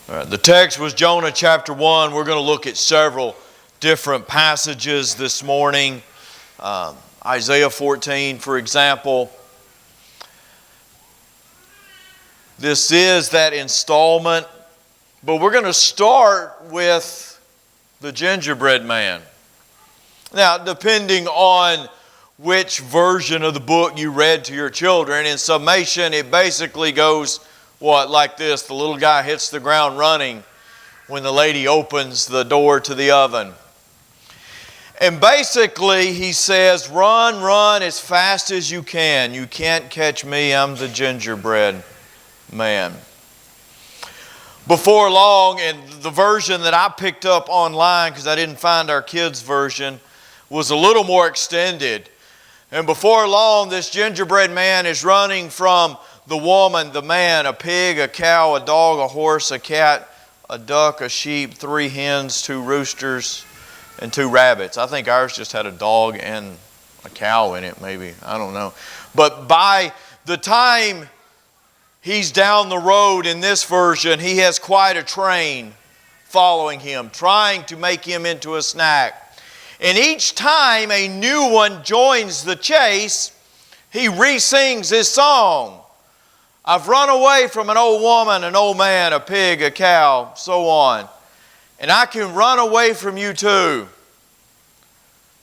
All right, the text was Jonah chapter 1. We're going to look at several different passages this morning. Isaiah 14, for example. This is that installment, but we're going to start with the gingerbread man. Now, depending on which version of the book you read to your children, in summation, it basically goes like this. The little guy hits the ground running when the lady opens the door to the oven. And basically he says, run, run as fast as you can. You can't catch me, I'm the gingerbread man. Before long, and the version that I picked up online, because I didn't find our kids' version, was a little more extended. And before long, this gingerbread man is running from the woman, the man, a pig, a cow, a dog, a horse, a cat, a duck, a sheep, 3 hens, 2 roosters, and 2 rabbits. I think ours just had a dog and a cow in it, maybe. I don't know. But by the time he's down the road in this version, he has quite a train following him, trying to make him into a snack. And each time a new one joins the chase, he re-sings his song. I've run away from an old woman, an old man, a pig, a cow, so on. And I can run away from you too.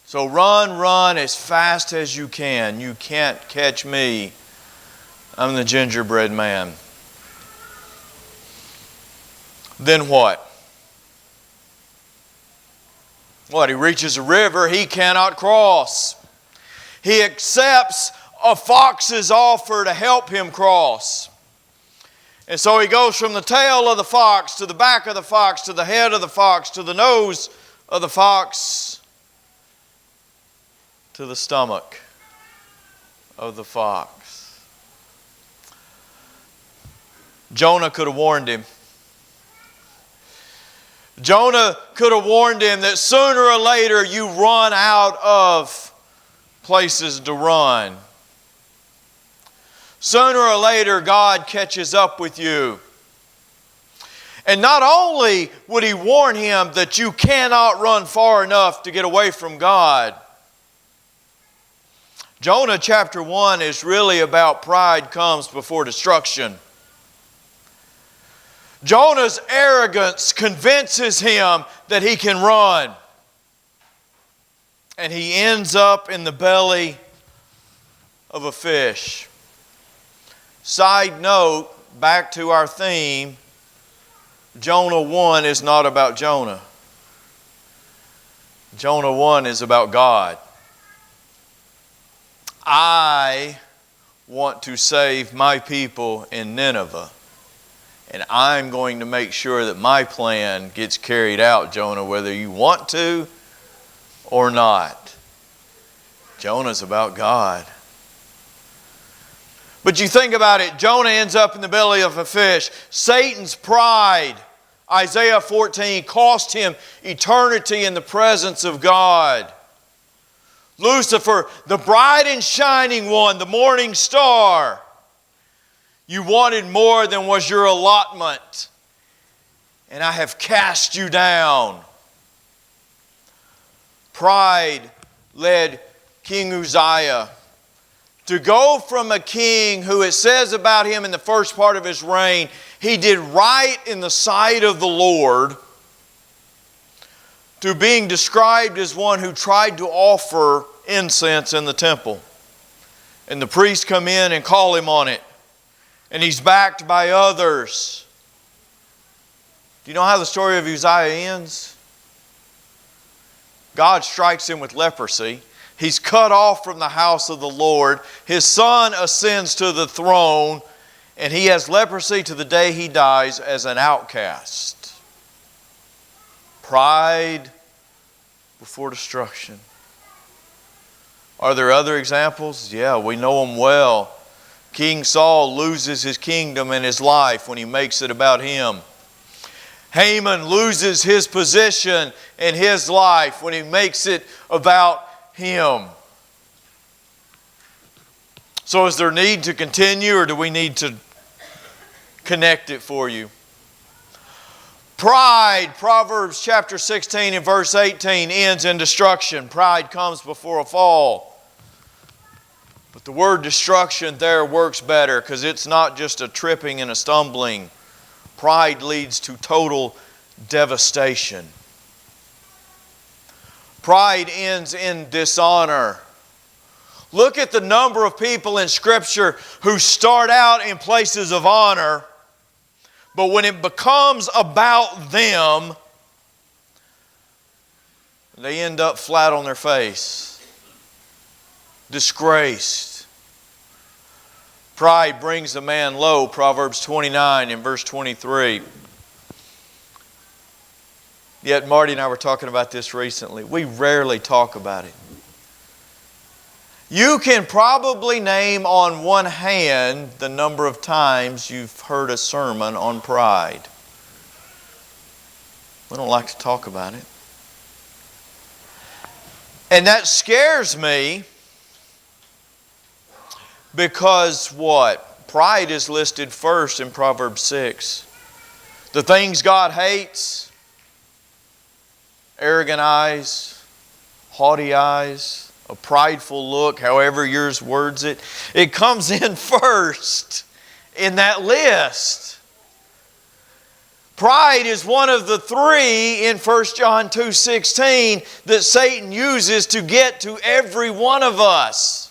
So run, run as fast as you can. You can't catch me. I'm the gingerbread man. Then what? He reaches a river he cannot cross. He accepts a fox's offer to help him cross. And so he goes from the tail of the fox to the back of the fox to the head of the fox to the nose of the fox to the stomach of the fox. Jonah could have warned him. Jonah could have warned him that sooner or later you run out of places to run. Sooner or later, God catches up with you. And not only would he warn him that you cannot run far enough to get away from God, Jonah chapter 1 is really about pride comes before destruction. Jonah's arrogance convinces him that he can run. And he ends up in the belly of a fish. Side note, back to our theme, Jonah 1 is not about Jonah. Jonah 1 is about God. I want to save my people in Nineveh. And I'm going to make sure that my plan gets carried out, Jonah, whether you want to or not. Jonah's about God. But you think about it, Jonah ends up in the belly of a fish. Satan's pride, Isaiah 14, cost him eternity in the presence of God. Lucifer, the bright and shining one, the morning star. You wanted more than was your allotment, and I have cast you down. Pride led King Uzziah to go from a king who it says about him in the first part of his reign, he did right in the sight of the Lord, to being described as one who tried to offer incense in the temple. And the priests come in and call him on it. And he's backed by others. Do you know how the story of Uzziah ends? God strikes him with leprosy. He's cut off from the house of the Lord. His son ascends to the throne, and he has leprosy to the day he dies as an outcast. Pride before destruction. Are there other examples? Yeah, we know them well. King Saul loses his kingdom and his life when he makes it about him. Haman loses his position and his life when he makes it about him. So is there need to continue, or do we need to connect it for you? Pride, Proverbs chapter 16 and verse 18, ends in destruction. Pride comes before a fall. But the word destruction there works better because it's not just a tripping and a stumbling. Pride leads to total devastation. Pride ends in dishonor. Look at the number of people in Scripture who start out in places of honor, but when it becomes about them, they end up flat on their face, disgraced. Pride brings a man low, Proverbs 29 and verse 23. Yet Marty and I were talking about this recently. We rarely talk about it. You can probably name on one hand the number of times you've heard a sermon on pride. We don't like to talk about it. And that scares me because what? Pride is listed first in Proverbs 6. The things God hates: arrogant eyes, haughty eyes, a prideful look, however yours words it. It comes in first in that list. Pride is one of the three in 1 John 2:16 that Satan uses to get to every one of us.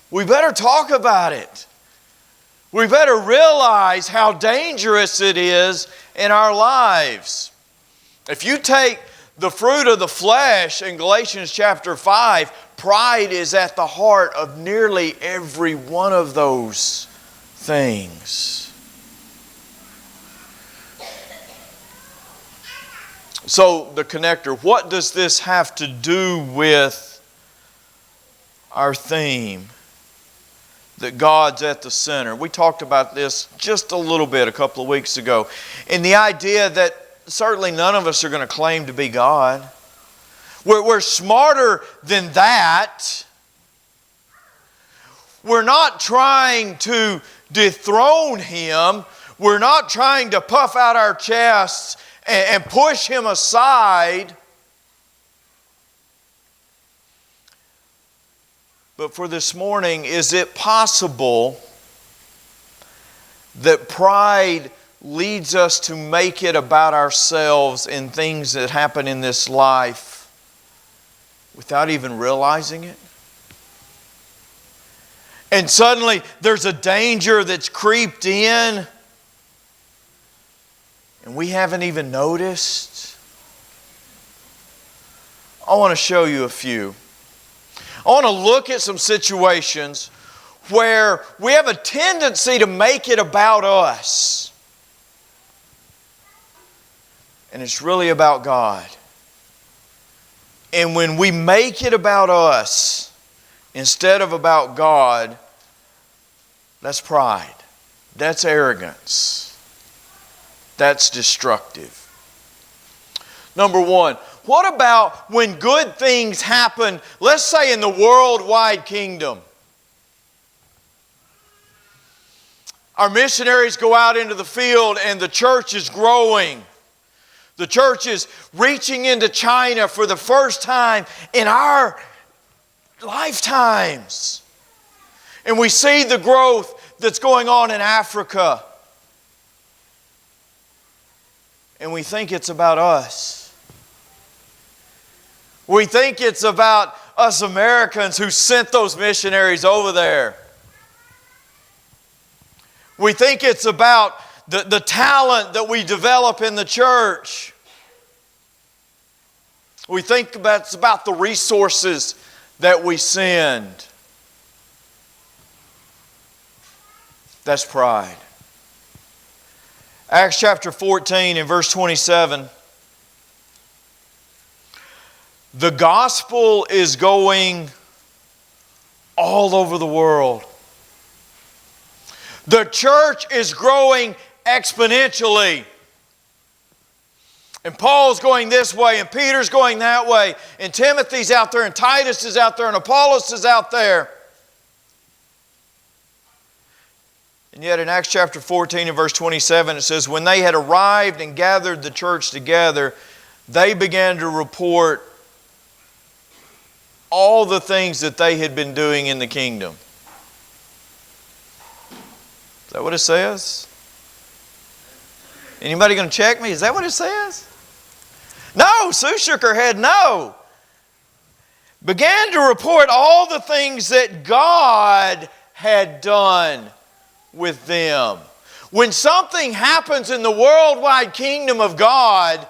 We better talk about it. We better realize how dangerous it is in our lives. If you take the fruit of the flesh in Galatians chapter 5, pride is at the heart of nearly every one of those things. So, the connector, what does this have to do with our theme? That God's at the center. We talked about this just a little bit a couple of weeks ago. And the idea that certainly none of us are going to claim to be God. We're smarter than that. We're not trying to dethrone Him. We're not trying to puff out our chests and push Him aside. But for this morning, is it possible that pride leads us to make it about ourselves in things that happen in this life without even realizing it? And suddenly there's a danger that's creeped in and we haven't even noticed. I want to show you a few. I want to look at some situations where we have a tendency to make it about us. And it's really about God. And when we make it about us instead of about God, that's pride. That's arrogance. That's destructive. Number one, what about when good things happen, let's say in the worldwide kingdom? Our missionaries go out into the field and the church is growing. The church is reaching into China for the first time in our lifetimes. And we see the growth that's going on in Africa. And we think it's about us. We think it's about us Americans who sent those missionaries over there. We think it's about the talent that we develop in the church. We think it's about the resources that we send. That's pride. Acts chapter 14 and verse 27. The gospel is going all over the world. The church is growing exponentially. And Paul's going this way, and Peter's going that way, and Timothy's out there, and Titus is out there, and Apollos is out there. And yet in Acts chapter 14 and verse 27 it says, when they had arrived and gathered the church together, they began to report all the things that they had been doing in the kingdom. Is that what it says? Anybody going to check me? Is that what it says? No, Sue shook her head, no. Began to report all the things that God had done with them. When something happens in the worldwide kingdom of God,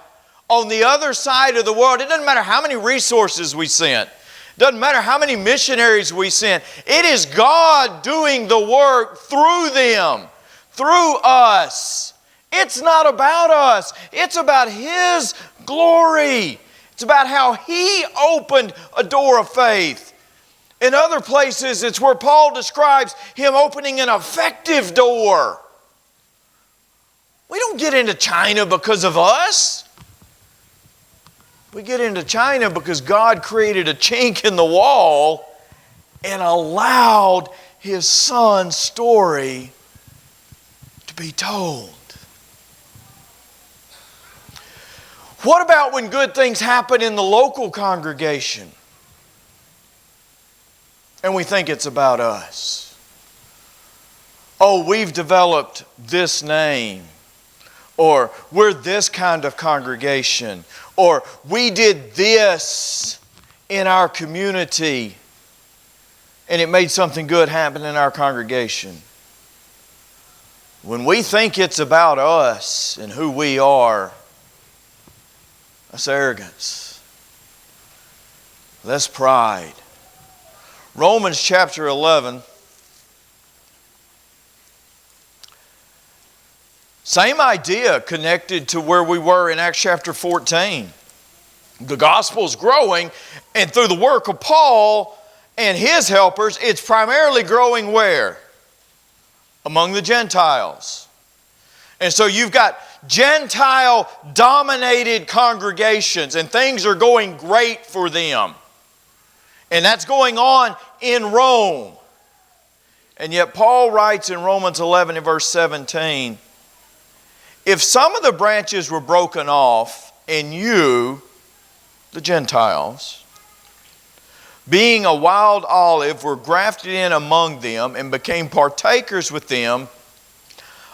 on the other side of the world, it doesn't matter how many resources we sent. It doesn't matter how many missionaries we sent. It is God doing the work through them, through us. It's not about us. It's about His glory. It's about how He opened a door of faith. In other places, it's where Paul describes Him opening an effective door. We don't get into China because of us. We get into China because God created a chink in the wall and allowed His Son's story to be told. What about when good things happen in the local congregation and we think it's about us? Oh, we've developed this name, or we're this kind of congregation, or we did this in our community and it made something good happen in our congregation. When we think it's about us and who we are, that's arrogance. That's pride. Romans chapter 11. Same idea connected to where we were in Acts chapter 14. The gospel's growing, and through the work of Paul and his helpers, it's primarily growing where? Among the Gentiles. And so you've got Gentile-dominated congregations, and things are going great for them. And that's going on in Rome. And yet Paul writes in Romans 11 and verse 17, if some of the branches were broken off, and you, the Gentiles, being a wild olive, were grafted in among them and became partakers with them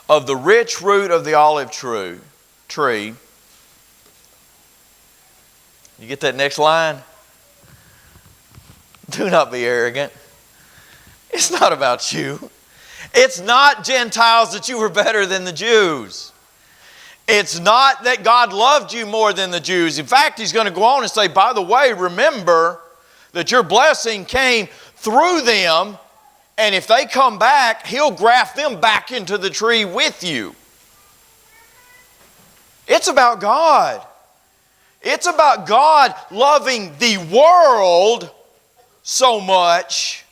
of the rich root of the olive tree. You get that next line? Do not be arrogant. It's not about you. It's not, Gentiles, that you were better than the Jews. It's not that God loved you more than the Jews. In fact, He's going to go on and say, by the way, remember that your blessing came through them, and if they come back, He'll graft them back into the tree with you. It's about God. It's about God loving the world so much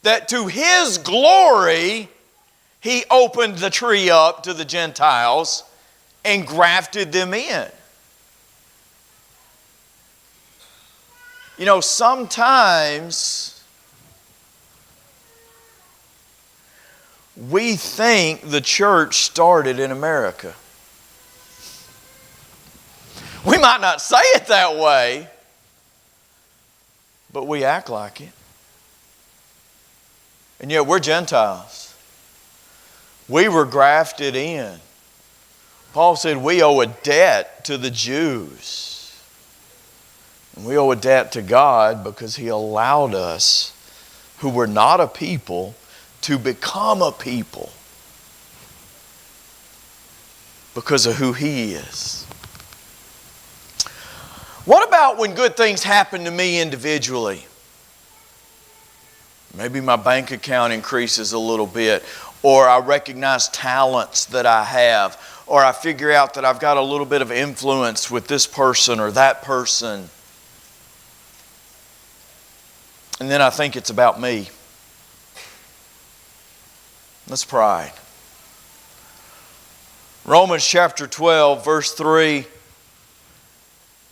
that to His glory, He opened the tree up to the Gentiles and grafted them in. You know, sometimes we think the church started in America. We might not say it that way, but we act like it. And yet we're Gentiles. We were grafted in. Paul said we owe a debt to the Jews. And we owe a debt to God because He allowed us, who were not a people, to become a people because of who He is. What about when good things happen to me individually? Maybe my bank account increases a little bit, or I recognize talents that I have, or I figure out that I've got a little bit of influence with this person or that person. And then I think it's about me. That's pride. Romans chapter 12, verse 3,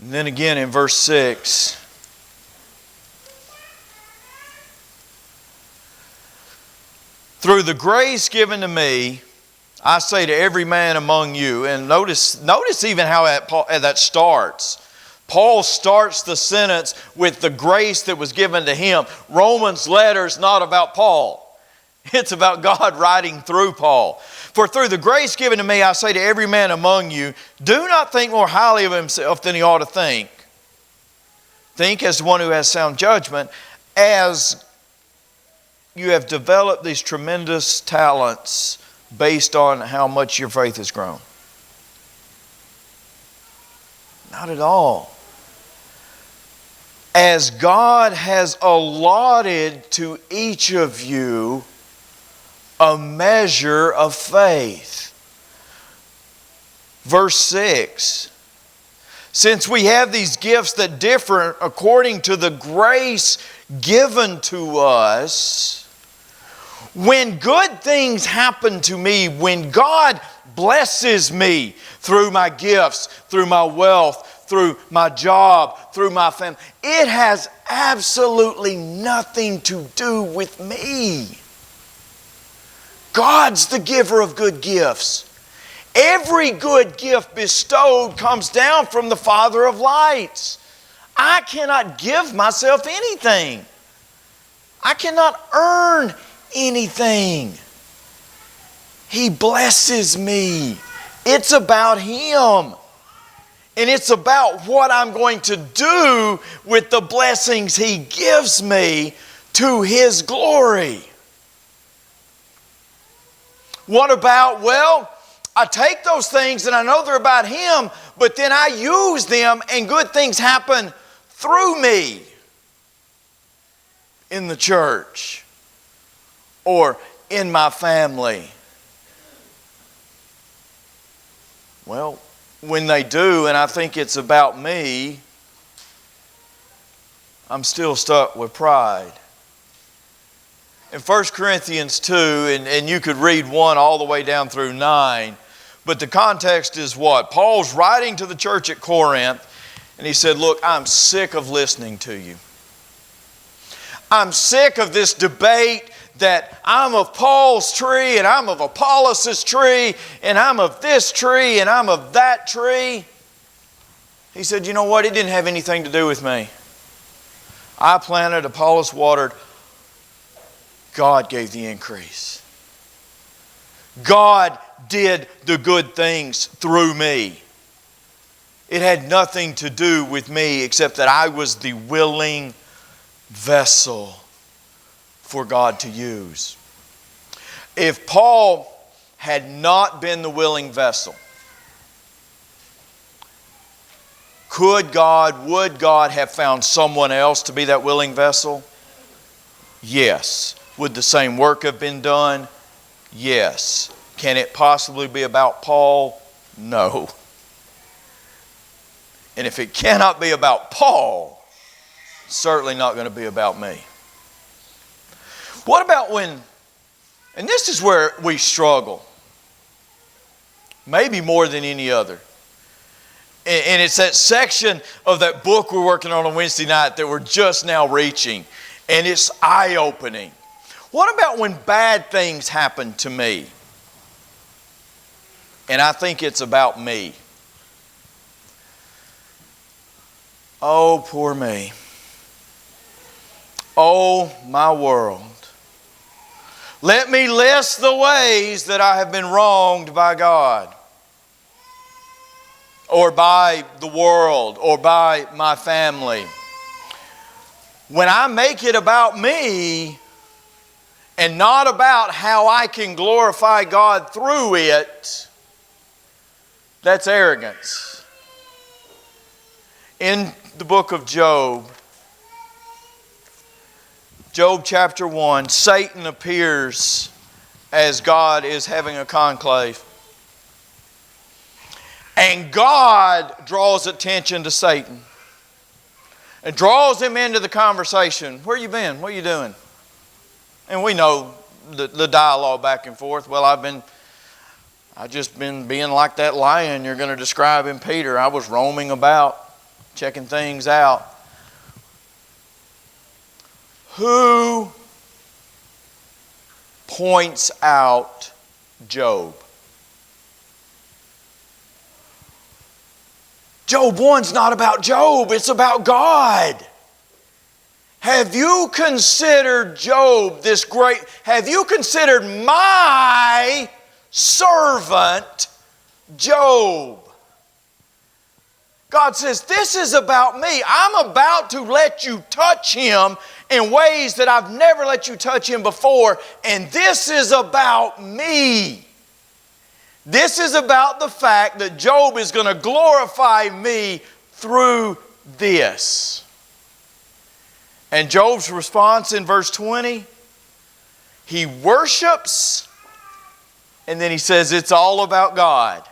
and then again in verse 6. Through the grace given to me, I say to every man among you, and notice even how that starts. Paul starts the sentence with the grace that was given to him. Romans' letter is not about Paul. It's about God writing through Paul. For through the grace given to me, I say to every man among you, do not think more highly of himself than he ought to think. Think as one who has sound judgment, as you have developed these tremendous talents based on how much your faith has grown. Not at all. As God has allotted to each of you a measure of faith. Verse 6. Since we have these gifts that differ according to the grace given to us, when good things happen to me, when God blesses me through my gifts, through my wealth, through my job, through my family, it has absolutely nothing to do with me. God's the giver of good gifts. Every good gift bestowed comes down from the Father of lights. I cannot give myself anything. I cannot earn anything. He blesses me. It's about Him. And it's about what I'm going to do with the blessings He gives me to His glory. What about, well, I take those things and I know they're about Him, but then I use them and good things happen through me in the church or in my family. Well, when they do, and I think it's about me, I'm still stuck with pride. In 1 Corinthians 2, and you could read 1 all the way down through 9, but the context is what? Paul's writing to the church at Corinth, and he said, look, I'm sick of listening to you. I'm sick of this debate that I'm of Paul's tree and I'm of Apollos' tree and I'm of this tree and I'm of that tree. He said, you know what? It didn't have anything to do with me. I planted, Apollos watered. God gave the increase. God did the good things through me. It had nothing to do with me except that I was the willing vessel for God to use. If Paul had not been the willing vessel, would God have found someone else to be that willing vessel? Yes. Would the same work have been done? Yes. Can it possibly be about Paul? No. And if it cannot be about Paul, it's certainly not going to be about me. What about when, and this is where we struggle, maybe more than any other. And it's that section of that book we're working on Wednesday night that we're just now reaching. And it's eye-opening. What about when bad things happen to me? And I think it's about me. Oh, poor me. Oh, my world. Let me list the ways that I have been wronged by God, or by the world, or by my family. When I make it about me and not about how I can glorify God through it, that's arrogance. In the book of Job, Job chapter 1, Satan appears as God is having a conclave. And God draws attention to Satan and draws him into the conversation. Where you been? What are you doing? And we know the dialogue back and forth. Well, I've just been being like that lion you're going to describe in Peter. I was roaming about, checking things out. points out Job. Job 1's not about Job, it's about God. Have you considered Job this great? Have you considered my servant Job? God says, this is about me. I'm about to let you touch him in ways that I've never let you touch him before. And this is about me. This is about the fact that Job is going to glorify me through this. And Job's response in verse 20, he worships, and then he says it's all about God.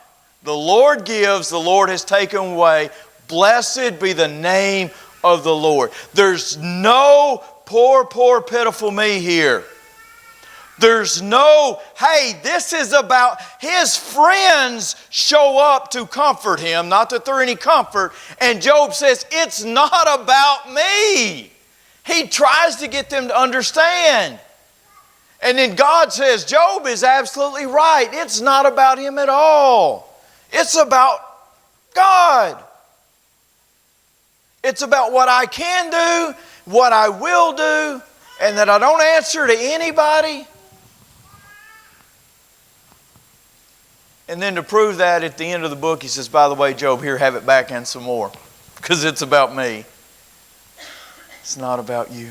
The Lord gives, the Lord has taken away. Blessed be the name of the Lord. There's no poor, pitiful me here. There's no, hey, this is about his friends show up to comfort him, not that they're any comfort. And Job says, it's not about me. He tries to get them to understand. And then God says, Job is absolutely right. It's not about him at all. It's about God. It's about what I can do, what I will do, and that I don't answer to anybody. And then to prove that, at the end of the book, he says, by the way, Job, here, have it back and some more. Because it's about me. It's not about you.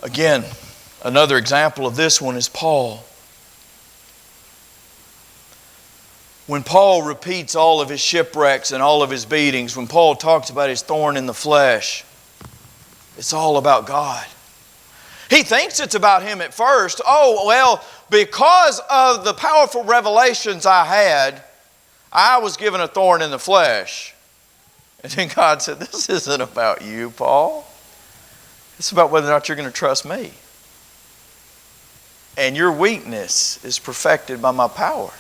Again, another example of this one is Paul. When Paul repeats all of his shipwrecks and all of his beatings, when Paul talks about his thorn in the flesh, it's all about God. He thinks it's about him at first. Oh, well, because of the powerful revelations I had, I was given a thorn in the flesh. And then God said, this isn't about you, Paul. It's about whether or not you're going to trust me. And your weakness is perfected by my power.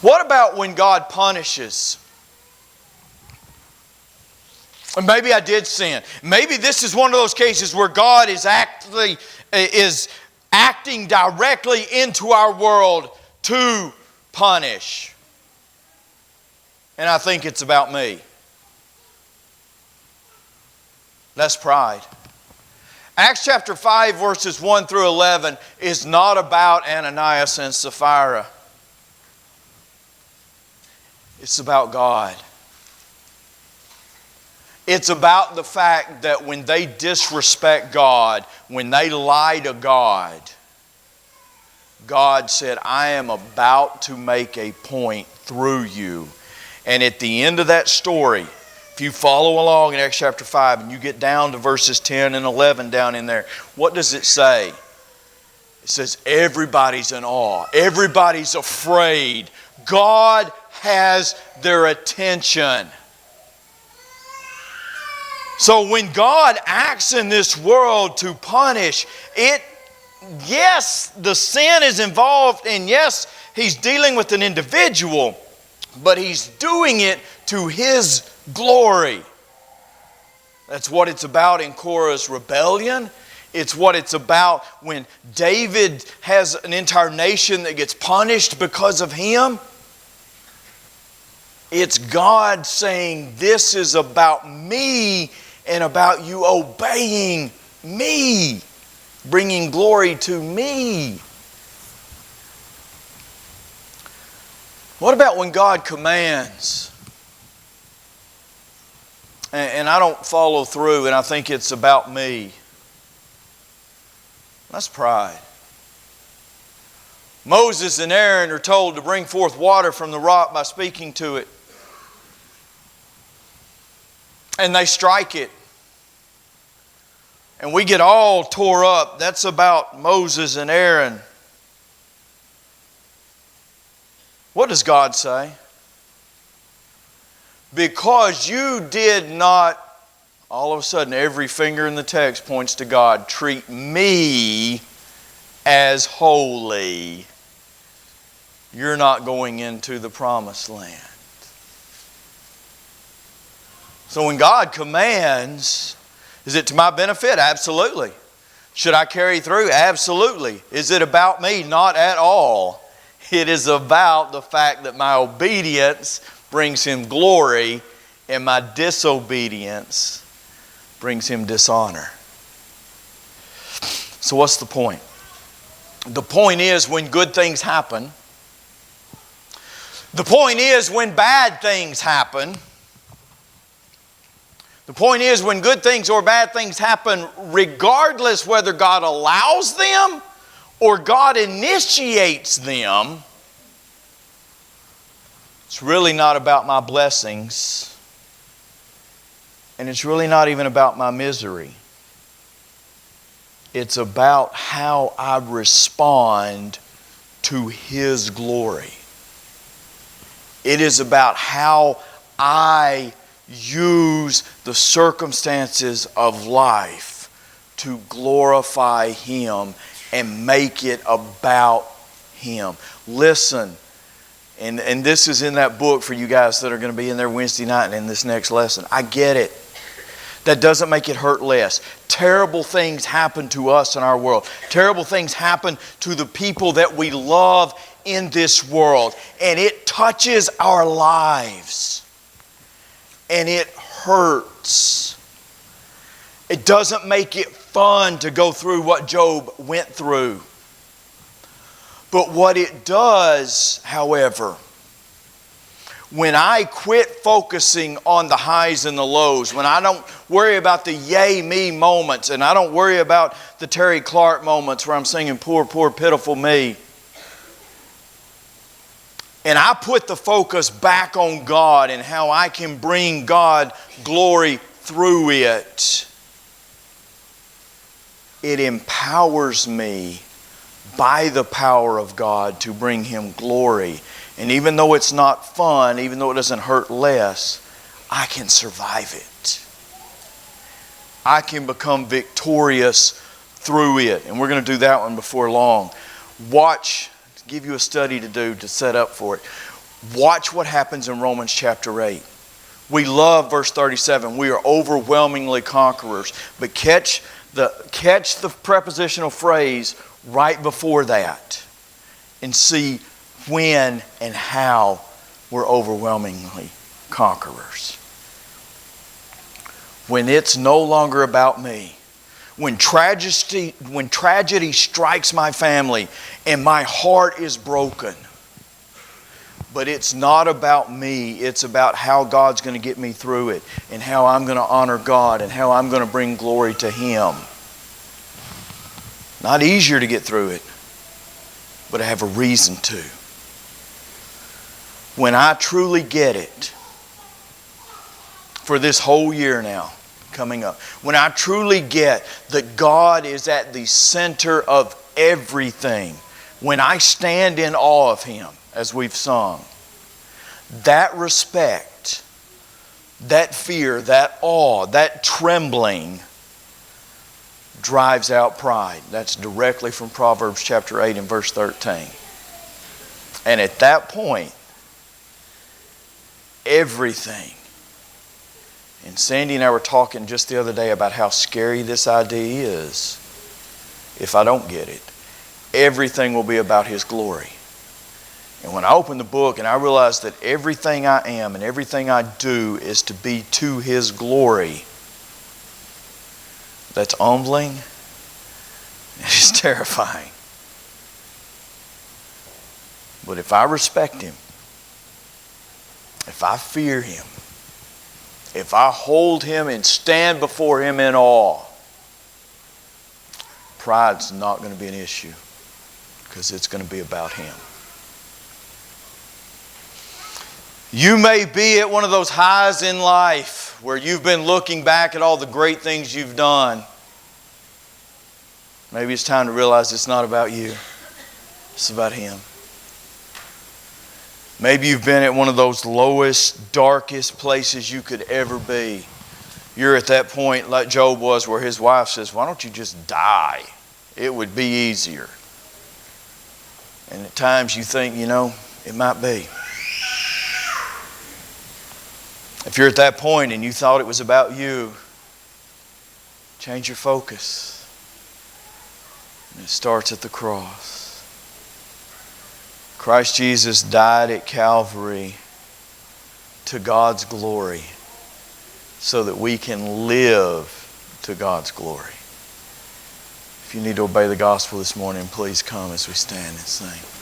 What about when God punishes? Maybe I did sin. Maybe this is one of those cases where God is acting directly into our world to punish. And I think it's about me. That's pride. Acts chapter 5 verses 1 through 11 is not about Ananias and Sapphira. It's about God. It's about the fact that when they disrespect God, when they lie to God, God said, I am about to make a point through you. And at the end of that story, if you follow along in Acts chapter 5 and you get down to verses 10 and 11 down in there, what does it say? It says everybody's in awe. Everybody's afraid. God has their attention. So when God acts in this world to punish, yes, the sin is involved, and yes, He's dealing with an individual, but He's doing it to His glory. That's what it's about in Korah's rebellion. It's what it's about when David has an entire nation that gets punished because of him. It's God saying, this is about me and about you obeying me, bringing glory to me. What about when God commands? And I don't follow through and I think it's about me. That's pride. Moses and Aaron are told to bring forth water from the rock by speaking to it. And they strike it. And we get all tore up. That's about Moses and Aaron. What does God say? Because you did not, all of a sudden every finger in the text points to God, treat me as holy, you're not going into the promised land. So when God commands, Is it to my benefit? Absolutely. Should I carry through? Absolutely. Is it about me? Not at all. It is about the fact that my obedience brings Him glory and my disobedience brings Him dishonor. So what's the point? The point is when good things happen. The point is when bad things happen. The point is when good things or bad things happen, regardless whether God allows them or God initiates them, it's really not about my blessings, and it's really not even about my misery. It's about how I respond to His glory. It is about how I use the circumstances of life to glorify Him and make it about Him. Listen, and this is in that book for you guys that are going to be in there Wednesday night and in this next lesson. I get it. That doesn't make it hurt less. Terrible things happen to us in our world. Terrible things happen to the people that we love in this world. And it touches our lives. And it hurts. It doesn't make it fun to go through what Job went through. But what it does, however, when I quit focusing on the highs and the lows, when I don't worry about the yay me moments, and I don't worry about the Terry Clark moments where I'm singing poor, poor, pitiful me, and I put the focus back on God and how I can bring God glory through it, it empowers me by the power of God to bring Him glory. And even though it's not fun, even though it doesn't hurt less, I can survive it. I can become victorious through it. And we're going to do that one before long. Watch, give you a study to do to set up for it. Watch what happens in Romans chapter 8. We love verse 37. We are overwhelmingly conquerors. But catch the prepositional phrase right before that and see when and how we're overwhelmingly conquerors. When it's no longer about me. When tragedy strikes my family and my heart is broken. But it's not about me. It's about how God's going to get me through it and how I'm going to honor God and how I'm going to bring glory to Him. Not easier to get through it, but I have a reason to. When I truly get it, for this whole year now coming up, when I truly get that God is at the center of everything, when I stand in awe of Him, as we've sung, that respect, that fear, that awe, that trembling drives out pride. That's directly from Proverbs chapter 8 and verse 13. And at that point, everything. And Sandy and I were talking just the other day about how scary this idea is. If I don't get it, everything will be about His glory. And when I open the book and I realize that everything I am and everything I do is to be to His glory, that's humbling. It's terrifying. But if I respect Him, if I fear Him, if I hold Him and stand before Him in awe, pride's not going to be an issue because it's going to be about Him. You may be at one of those highs in life where you've been looking back at all the great things you've done. Maybe it's time to realize it's not about you. It's about Him. Maybe you've been at one of those lowest, darkest places you could ever be. You're at that point like Job was where his wife says, why don't you just die? It would be easier. And at times you think, it might be. If you're at that point and you thought it was about you, Change your focus. And it starts at the cross. Christ Jesus died at Calvary to God's glory so that we can live to God's glory. If you need to obey the gospel this morning, please come as we stand and sing.